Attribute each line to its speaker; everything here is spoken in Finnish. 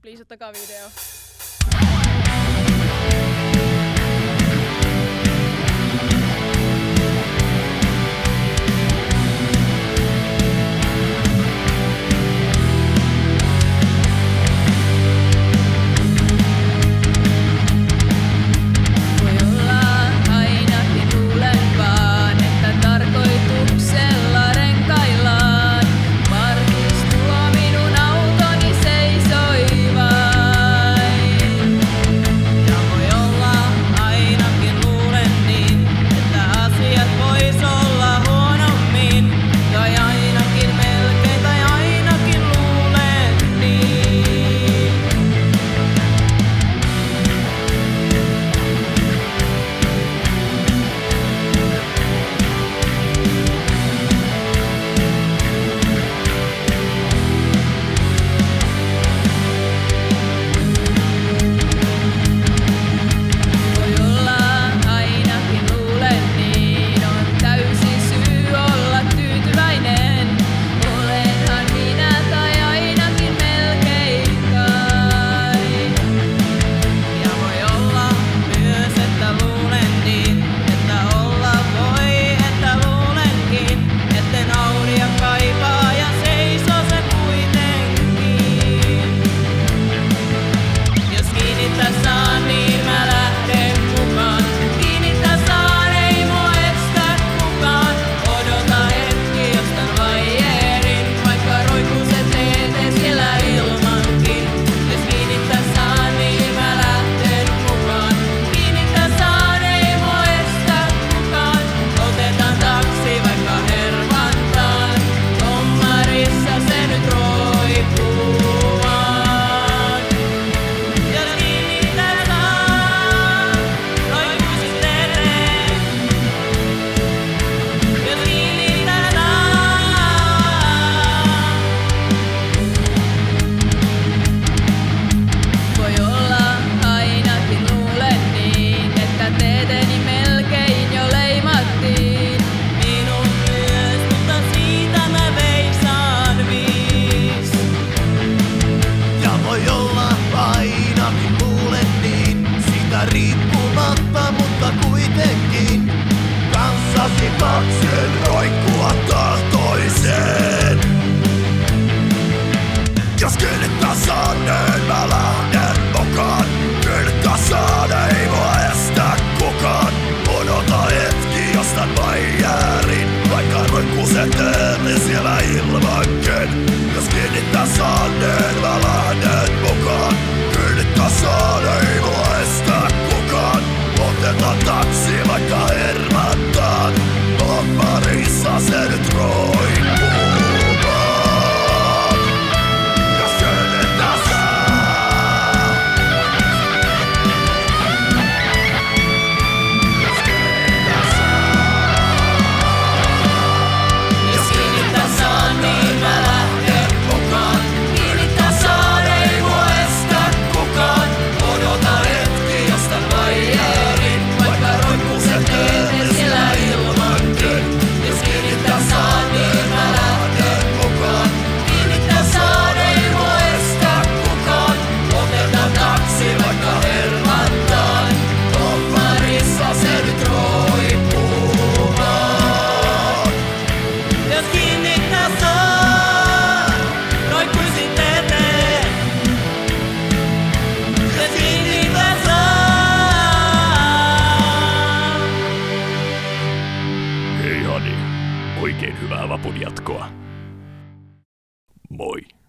Speaker 1: Please ottakaa video.
Speaker 2: Riippumatta, mutta kuitenkin kanssasi katsen roikkua tahtoiseen. Jos kynnettä saaneen mä lähden mukaan. Kynnettä saan ei mua estä kukaan. Odota hetki, jostain vain jäärin. Vaikka roikkuset teemme siellä ilmankin. Jos kynnettä saaneen mä lähden mukaan. Kynnettä saan ei mua estä kukaan. Otetaan taksi vaikka hermätään. Lopparissa se nyt roikkuu.
Speaker 3: Hei Hani, oikein hyvää vapun jatkoa. Moi.